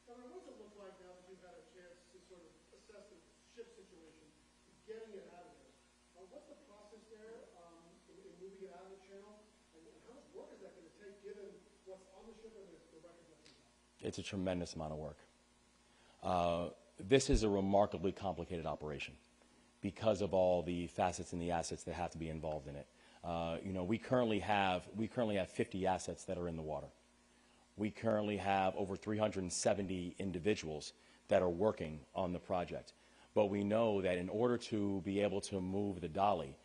Governor, what does it look like now that you've had a chance to sort of assess the ship situation, getting it out of there? What's the process there in moving it out of the channel, and how much work is that going to take given what's on the ship and the wreckage that's inside? It's a tremendous amount of work. This is a remarkably complicated operation because of all the facets and the assets that have to be involved in it. We currently have 50 assets that are in the water. We currently have over 370 individuals that are working on the project. But we know that in order to be able to move the dolly,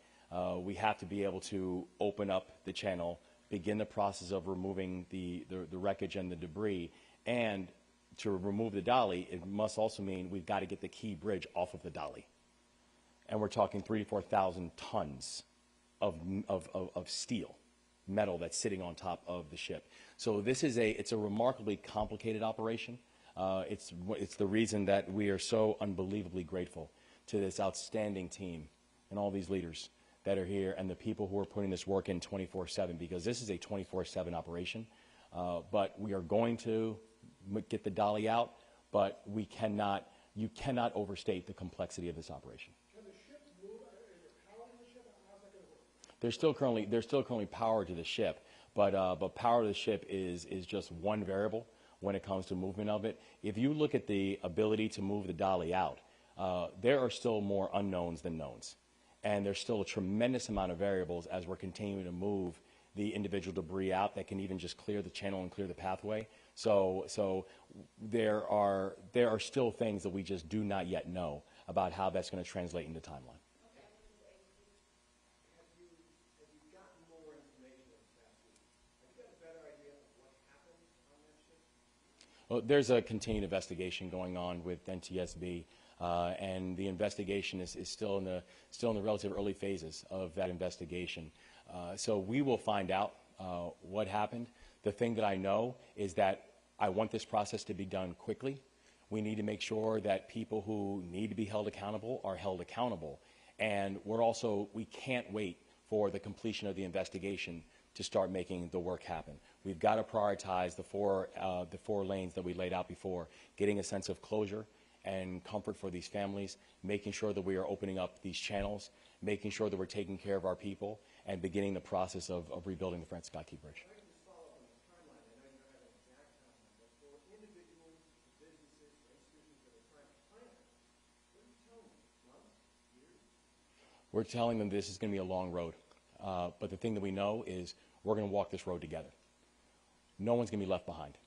we have to be able to open up the channel, begin the process of removing the wreckage and the debris, and to remove the dolly, it must also mean we've got to get the key bridge off of the dolly. And we're talking 3,000 to 4,000 tons of steel, metal that's sitting on top of the ship. So it's a remarkably complicated operation. It's the reason that we are so unbelievably grateful to this outstanding team and all these leaders that are here and the people who are putting this work in 24/7, because this is a 24/7 operation. But we are going to get the dolly out, but you cannot overstate the complexity of this operation. Can the ship move? Is there power to the ship? How's that going to work? There's still currently power to the ship, but power to the ship is just one variable when it comes to movement of it. If you look at the ability to move the dolly out, there are still more unknowns than knowns, and there's still a tremendous amount of variables as we're continuing to move the individual debris out that can even just clear the channel and clear the pathway. So there are still things that we just do not yet know about how that's going to translate into timeline. Have you gotten more information over the past week? Have you got a better idea of what happened on that ship? Well, there's a continued investigation going on with NTSB, and the investigation is still in the relative early phases of that investigation. So we will find out what happened. The thing that I know is that I want this process to be done quickly. We need to make sure that people who need to be held accountable are held accountable. And we can't wait for the completion of the investigation to start making the work happen. We've got to prioritize the four lanes that we laid out before, getting a sense of closure and comfort for these families, making sure that we are opening up these channels, making sure that we're taking care of our people, and beginning the process of rebuilding the Francis Scott Key Bridge. We're telling them this is going to be a long road. But the thing that we know is we're going to walk this road together. No one's going to be left behind.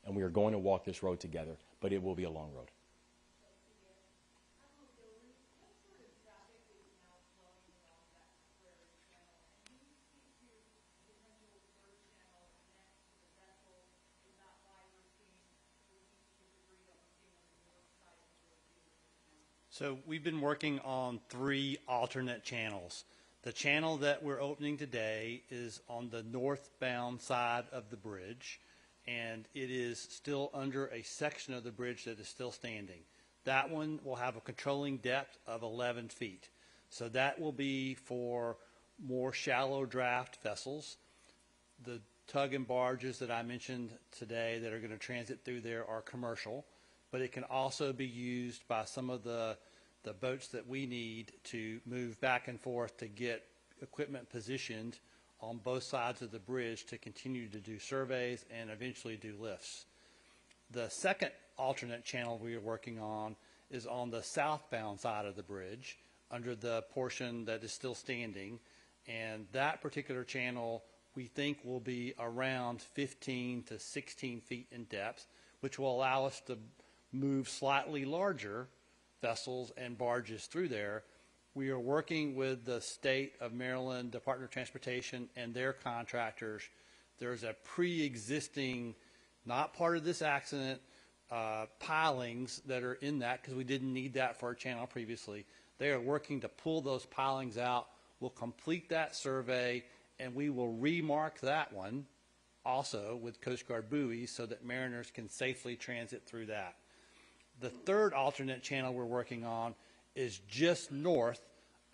And we are going to walk this road together, but it will be a long road. So we've been working on 3 alternate channels. The channel that we're opening today is on the northbound side of the bridge, and it is still under a section of the bridge that is still standing. That one will have a controlling depth of 11 feet. So that will be for more shallow draft vessels. The tug and barges that I mentioned today that are going to transit through there are commercial, but it can also be used by some of the boats that we need to move back and forth to get equipment positioned on both sides of the bridge to continue to do surveys and eventually do lifts. The second alternate channel we are working on is on the southbound side of the bridge under the portion that is still standing, and that particular channel we think will be around 15 to 16 feet in depth, which will allow us to move slightly larger vessels and barges through there. We are working with the State of Maryland Department of Transportation and their contractors. There's a pre-existing, not part of this accident, pilings that are in that because we didn't need that for our channel previously. They are working to pull those pilings out. We'll complete that survey and we will remark that one also with Coast Guard buoys so that mariners can safely transit through that. The third alternate channel we're working on is just north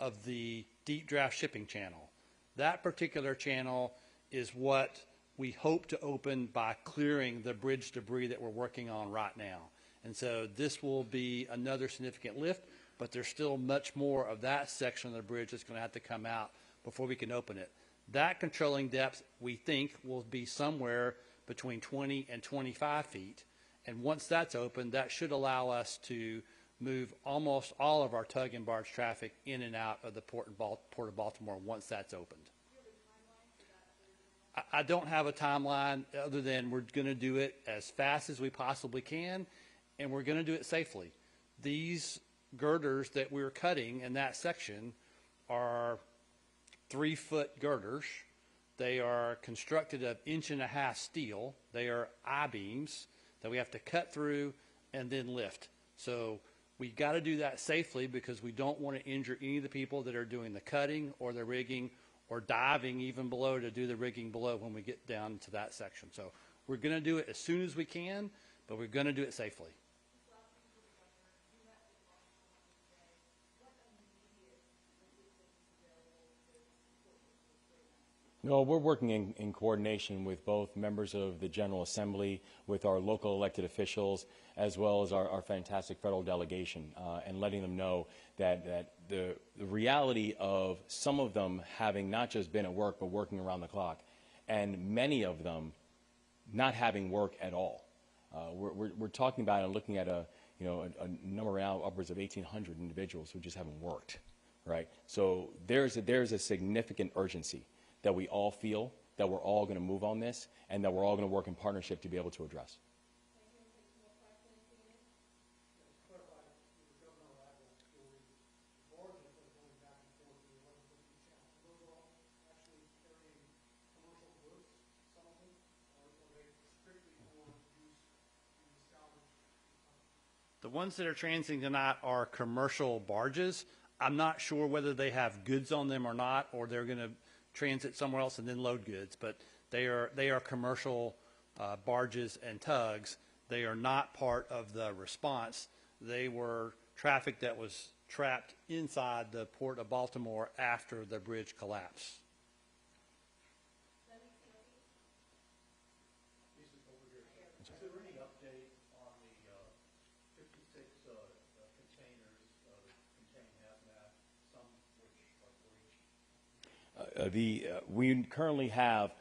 of the deep draft shipping channel. That particular channel is what we hope to open by clearing the bridge debris that we're working on right now. And so this will be another significant lift, but there's still much more of that section of the bridge that's going to have to come out before we can open it. That controlling depth, we think, will be somewhere between 20 and 25 feet. And once that's open, that should allow us to move almost all of our tug and barge traffic in and out of the Port of Baltimore once that's opened. I don't have a timeline other than we're going to do it as fast as we possibly can, and we're going to do it safely. These girders that we're cutting in that section are 3-foot girders. They are constructed of 1.5 inch steel. They are I-beams that we have to cut through and then lift. So we got to do that safely because we don't want to injure any of the people that are doing the cutting or the rigging or diving even below to do the rigging below when we get down to that section. So we're going to do it as soon as we can, but we're going to do it safely. No, we're working in coordination with both members of the General Assembly, with our local elected officials, as well as our fantastic federal delegation, and letting them know that the reality of some of them having not just been at work, but working around the clock, and many of them not having work at all. We're talking about and looking at a number now upwards of 1,800 individuals who just haven't worked, right? So there's a significant urgency that we all feel, that we're all going to move on this, and that we're all going to work in partnership to be able to address. The ones that are transiting tonight are commercial barges. I'm not sure whether they have goods on them or not, or they're going to transit somewhere else and then load goods, but they are commercial barges and tugs. They are not part of the response. They were traffic that was trapped inside the Port of Baltimore after the bridge collapsed. Is there any update on the 56 containers that contain hazmat, some which are breached? We currently have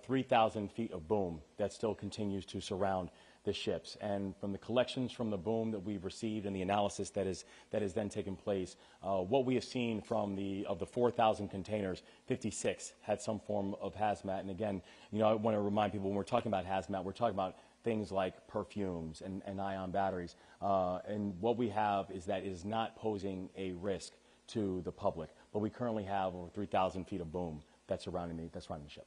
3,000 feet of boom that still continues to surround the ships. And from the collections from the boom that we've received and the analysis that is then taken place, what we have seen from of the 4,000 containers, 56 had some form of hazmat. And again, I want to remind people when we're talking about hazmat, we're talking about things like perfumes and ion batteries. And what we have is that it is not posing a risk to the public. But we currently have over 3,000 feet of boom that's surrounding the ship.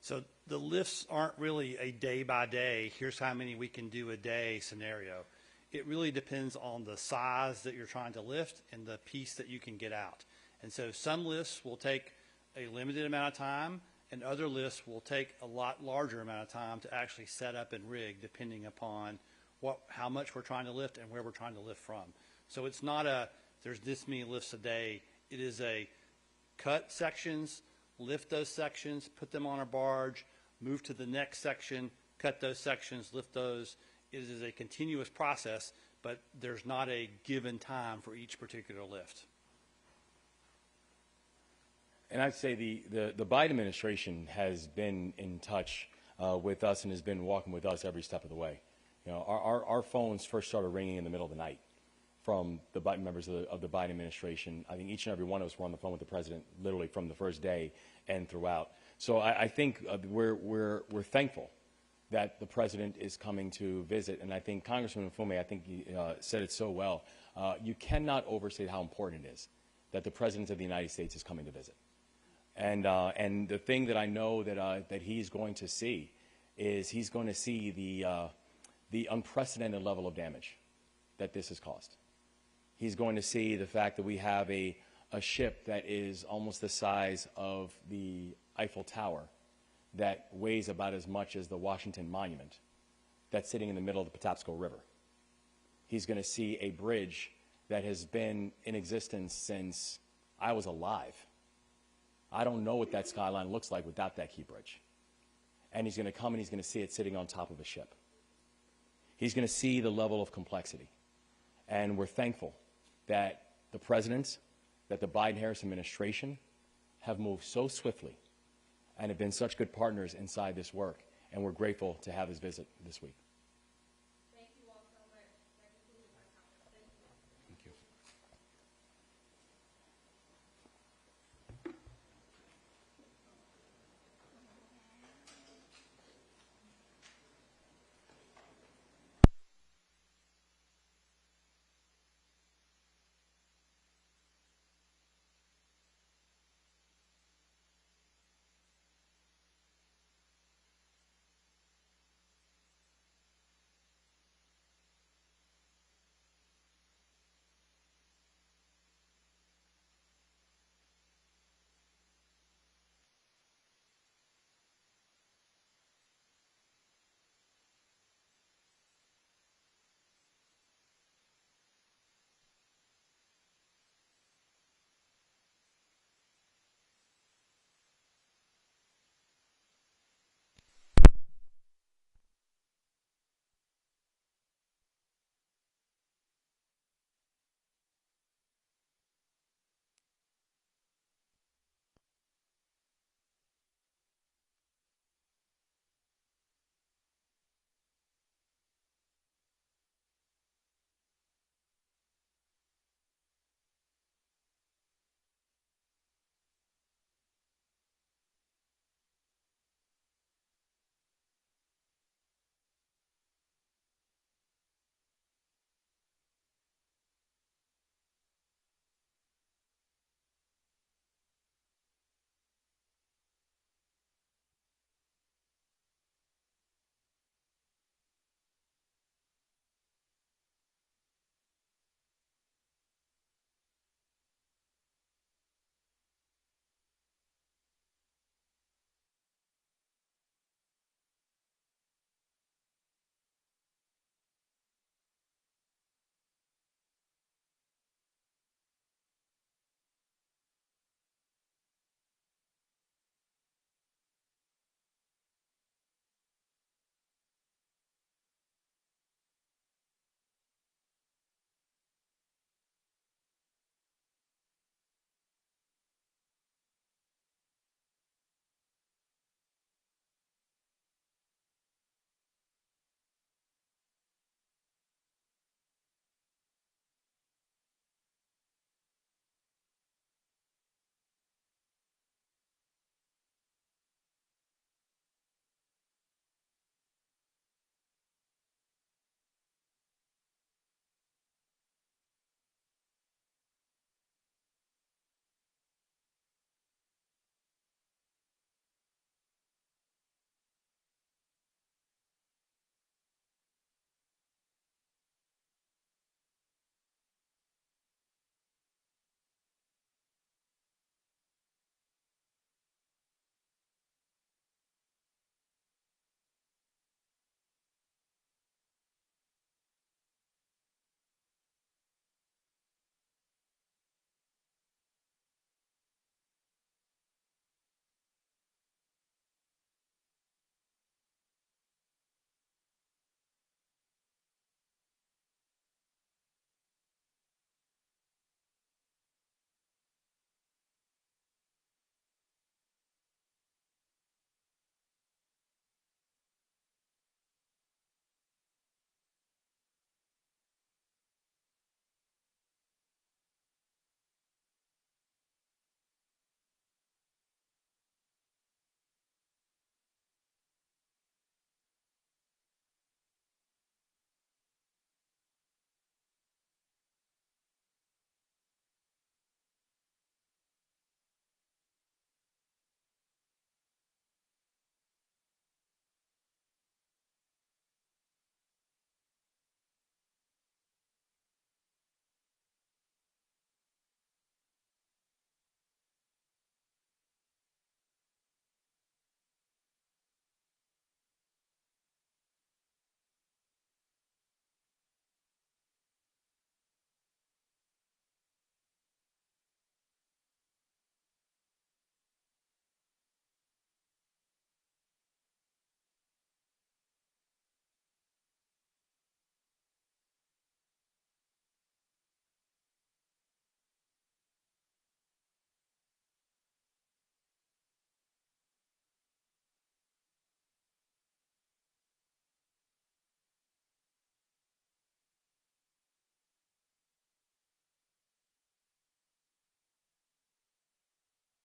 So the lifts aren't really a day-by-day, here's how many we can do a day scenario. it really depends on the size that you're trying to lift and the piece that you can get out. And so some lifts will take a limited amount of time, and other lifts will take a lot larger amount of time to actually set up and rig, depending upon how much we're trying to lift and where we're trying to lift from. So it's not there's this many lifts a day. It is a cut sections, lift those sections, put them on a barge, move to the next section, cut those sections, lift those. It is a continuous process, but there's not a given time for each particular lift. And I'd say the Biden administration has been in touch with us and has been walking with us every step of the way. You know, our phones first started ringing in the middle of the night from the Biden members of the Biden administration. I think each and every one of us were on the phone with the president literally from the first day and throughout. So I think we're thankful that the president is coming to visit. And I think Congressman Fume, I think he said it so well. You cannot overstate how important it is that the president of the United States is coming to visit. And the thing that I know that he's going to see is he's going to see the unprecedented level of damage that this has caused. He's going to see the fact that we have a ship that is almost the size of the Eiffel Tower, that weighs about as much as the Washington Monument, that's sitting in the middle of the Patapsco River. He's going to see a bridge that has been in existence since I was alive. I don't know what that skyline looks like without that key bridge. And he's going to come and he's going to see it sitting on top of a ship. He's going to see the level of complexity. And we're thankful that the president, that the Biden-Harris administration have moved so swiftly and have been such good partners inside this work. And we're grateful to have his visit this week.